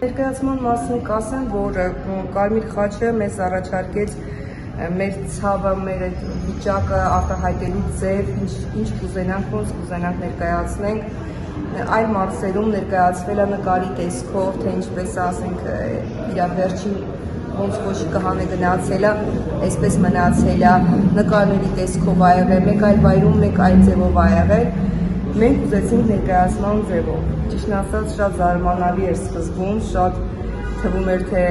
Ներկայացման մասին կասեմ, որ Կարմիր խաչը մեզ առաջարկեց մեր ցավը, մեր վիճակը արտահայտելու ձև, ինչ կուզենանք, ոնց կուզենանք ներկայացնենք, այլ մարզերում ներկայացվել է նկարի տեսքով, թե ինչպես ասենք իր վերջին ոնց կոշիկը հանե գնացել է, այսպես մնացել է, նկարների տեսքով ա եղել, մեկ այլ վայրում, մեկ այլ ձևով ա եղել, մենք ուզեցինք ներկայացման ձևով, ճիշտն ասած շատ զարմանալի էր սկզբում, շատ թվում էր, թե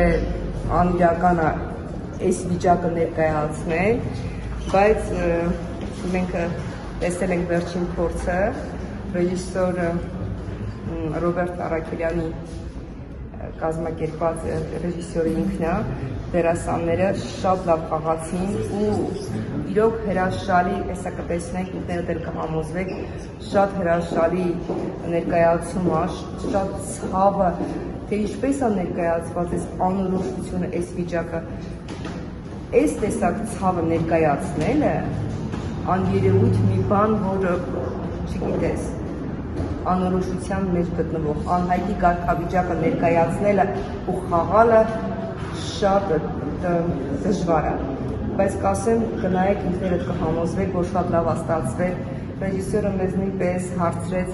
անիրական է այս վիճակը ներկայացնել, բայց մենք տեսել ենք վերջին փորձը, ռեժիսոր Ռոբերտ Արաքելյանի կազմակերպած ռեժիսորի ինքն է, դերասանները շատ լավ խաղացին ու իրոք հրաշալի, հեսա կտեսնենք, ինքներդ էլ կհամոզվեք, շատ հրաշալի ներկայացում է, շատ ցավը, թե ինչպես է ներկայացված այս անորոշությունը, այս վիճակը, այս տեսակ ցավը ներկայացնելը աներևույթ մի բան, որ չգիտես, անորոշության մեջ գտնվող անհայտի կարգավիճակը ներկայացնելը ու խաղալը շատ դժվար է, բայց կասեմ գնայեք ինքներդ կհամոզվեք, որ շատ լավ է ստացվել, ռեժիսորը մեզ նույնպես հարցրեց,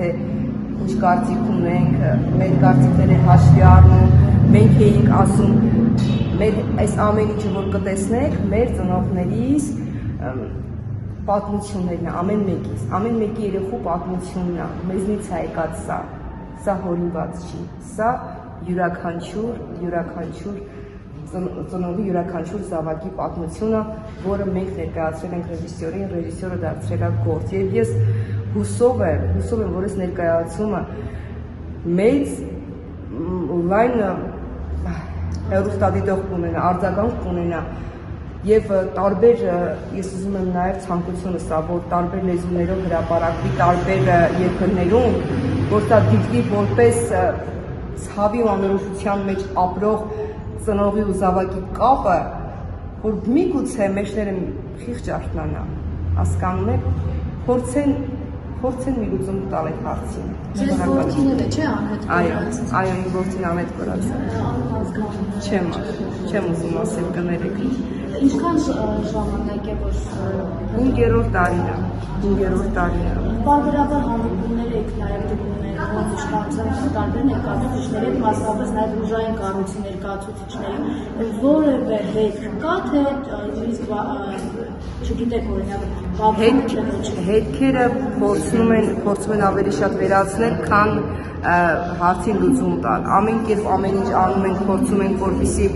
թե ինչ կարծիք ունենք, մեր կարծիքները հաշվի առնում, մենք էինք ասում, մեր այս ամեն ինչը որ կտեսնեք, մեր ծնողներիս պատմություններն է, ամեն մեկի երեխու պատմությունն է, մեզնից է եկած սա հորինված չի, սա յուրաքանչյուր ծնողի յուրաքանչյուր զավակի պատմությունը, որը մենք ներկայացրել ենք ռեժիսորին, ռեժիսորը դարձրել է գործ, եւ ես հուսով եմ, որ այս ներկայացումը մեծ լայն հեռուստադիտող կունենա, արձագանք կունենա, եւ տարբեր ես ուզում եմ նաեւ ցանկությունը սա, որ տարբեր լեզուներով հրապարակվի տարբեր երկրներում, որ սա դիտվի որպես ցավի ու անորոշության մեջ ապրող ծնողի ու զավակի կապը, որ միգուցե մեջները խիղճ արթնանա, հասկանում եք, փորձեն մի լուծում տալ այդ հարցին։ Ձեր որդին էլ է, չէ՞, անհետ կորած։ Այո, իմ որդին անհետ կորած է։ Չեմ ուզում ասել կներեք։ Ինչքան ժամանակ է, որ 5-րդ տարին է։ Բարբերաբար հանդիպումներ եք նաև դեպքներ, ոնց իշխանության տարբեր ներկայացուցիչների, մասնավորապես նաև ուժային կառույցի ներկայացուցիչների, որևէ հետք կա, թե նույնիսկ չգիտեք օրինակ հետքերը փորձում են ավելի շատ վերացնել, քան հարցին լուծում տալ։ Ամեն կերպ ամեն ինչ անում ենք, փորձում ենք, որպեսզի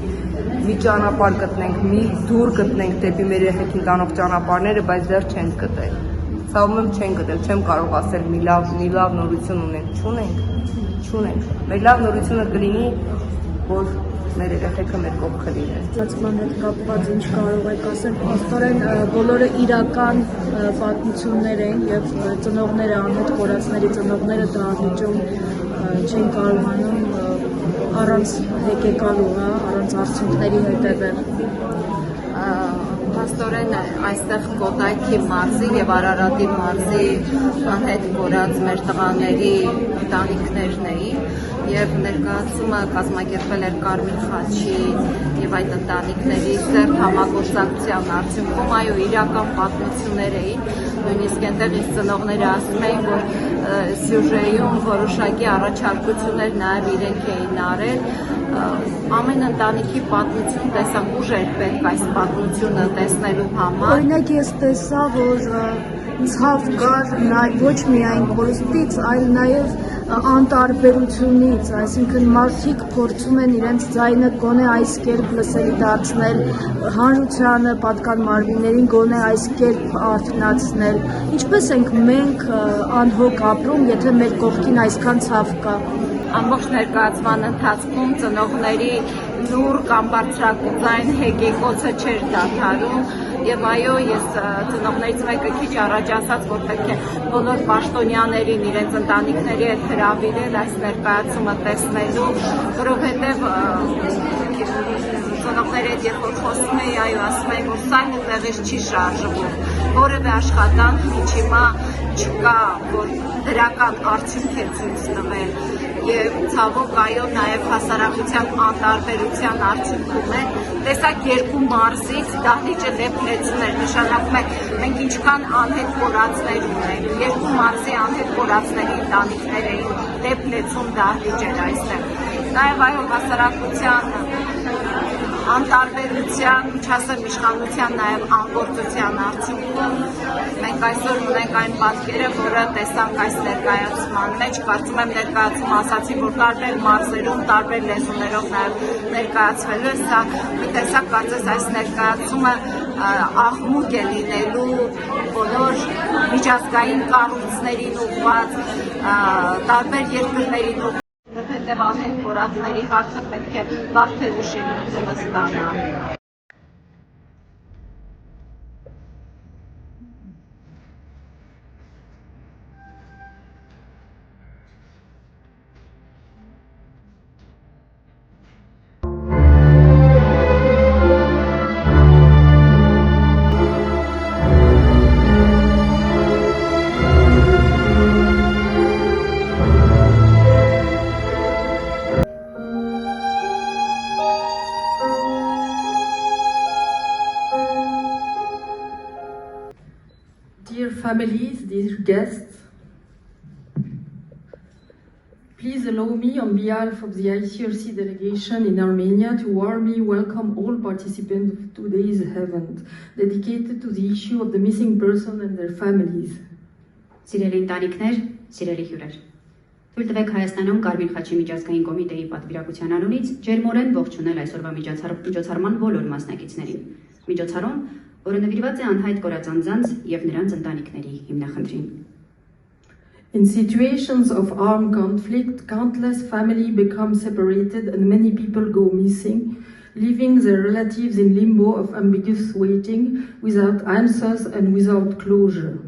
մի ճանապարհ գտնենք, մի դուռ գտնենք դեպի մեր երեխեքին տանող ճանապարհները, բայց դեռ չենք գտել։ Ցավում եմ չենք գտել, չեմ կարող ասել մի լավ նորություն ունենք, չունենք։ Մեր լավ նորությունը կլինի, որ մեր երեխեքը մեր կողքը լինեն։ Ստացման հետ կապված ինչ կարող եք ասել, աստորեն բոլորը իրական պատմություններ են եւ ծնողները անհետ կորածների ծնողները դահլիճում չեն կարողանում առանց հեկեկալու, առանց արդյունքների հետևել։ Փաստորեն այստեղ Կոտայքի մարզի եւ Արարատի մարզի անհետ կորած մեր տղաների ընտանիքներն էին եւ ներկայացումը կազմակերպվել էր Կարմիր խաչի եւ այդ ընտանիքների սերտ համագործակցության արդյունքում, այո, իրական պատմություններ էին, նույնիսկ այնտեղ իսկ ծնողները ասում էին, որ սյուժեում որոշակի առաջարկություններ նաեւ իրենք էին արել, ամեն ընտանիքի պատմություն տեսանք, ուժ էր պետք այս պատմությունը տեսնելու համար։ Օրինակ ես տեսա, որ ցավ կար ոչ միայն կորստից, այլ նաև անտարբերությունից, այսինքն մարդիկ փորձում են իրենց ձայնը գոնե այս կերպ լսելի դարձնել, հանրությանը, պատկան մարմիններին գոնե այս կերպ արթնացնել։ Ինչպես ենք մենք անհոգ ապրում, եթե մեր կողքին այսքան ցավ կա։ Ամբողջ ներկայացման ընթացքում ծնողների լուր կամ բարձրակուծային հեկեկոցը չէր դադարում եւ այո, ես ծնողներից մեկը քիչ առաջ ասաց, որ պետք է բոլոր պաշտոնյաներին իրենց ընտանիքների հետ հրավիրել այս ներկայացումը տեսնելու, որովհետեւ ծնողների հետ երբ որ խոսում էի, այո, ասում էին, որ սա այդտեղից չի շարժվում, որևէ աշխատանք միջիմա չկա, որ դրական արդյունք է ցույց տվել եւ ցավոք այո նաեւ հասարակության անտարբերության արդյունքում է տեսակ երկու մարզից դահլիճը դեպլեցում էր, նշանակում է մենք ինչքան անհետ կորածներ ունենք, երկու մարզի անհետ կորածների ընտանիքներ էին դեպլեցում դահլիճեր այստեղ, նաեւ այո հասարակության անտարբերության, միջազգային իշխանության նաև անգործության արդյունքում մենք այսօր ունենք այն պատկերը, որը տեսանք այս ներկայացման մեջ, կարծում եմ ներկայացումը ասացի, որ տարբեր մարզերում, տարբեր լեզուներով նաև ներկայացվելու է, սա մի տեսակ կարծես այս ներկայացումը աղմուկ է լինելու բոլոր միջազգային կառույցներին ուղղված, տարբեր երկրներին ուղղված Հետև անհետ կորածների հարցը պետք է վաղ-թե ուշ ստանա։ Dear families, dear guests, please allow me on behalf of the ICRC delegation in Armenia to warmly welcome all participants of today's event dedicated to the issue of the missing person and their families. Սիրելի ընտանիքներ, սիրելի հյուրեր։ Թույլ տվեք Հայաստանում Կարմիր խաչի միջազգային կոմիտեի պատվիրակության անունից ջերմորեն ողջունել այսօրվա միջոցառման բոլոր մասնակիցներին։ Միջոցառում, որը նվիրված է անհայտ կորած անձանց եւ նրանց ընտանիքների հիմնախնդրին։ In situations of armed conflict, countless families become separated and many people go missing, leaving their relatives in limbo of ambiguous waiting, without answers and without closure.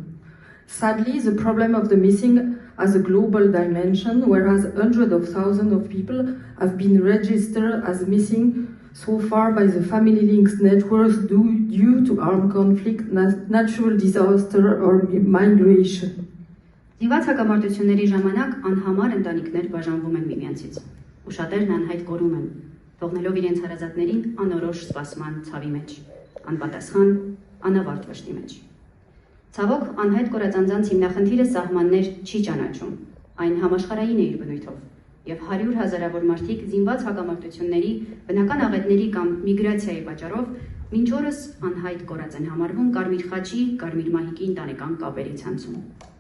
Sadly, the problem of the missing has a global dimension, whereas hundreds of thousands of people have been registered as missing so far by the Family Links networks due to armed conflict, natural disaster or migration. Զինված հակամարտությունների ժամանակ անհամար ընտանիքներ բաժանվում են միմյանցից, ու շատերն անհայտ կորում են, թողնելով իրենց հարազատներին անորոշ սպասման ցավի մեջ, անպատասխան, անավարտ վշտի մեջ։ Ցավոք, անհայտ կորած անձանց հիմնախնդիրը սահմաններ չի ճանաչում, այն համաշխարհային է իր բնույթով, եւ 100 հազարավոր մարդիկ զինված հակամարտությունների, բնական աղետների կամ միգրացիայի պատճառով մինչ օրս անհայտ կորած են համարվում Կարմիր խաչի, Կարմիր մահիկի ընտանեկան կապերի ցանցում։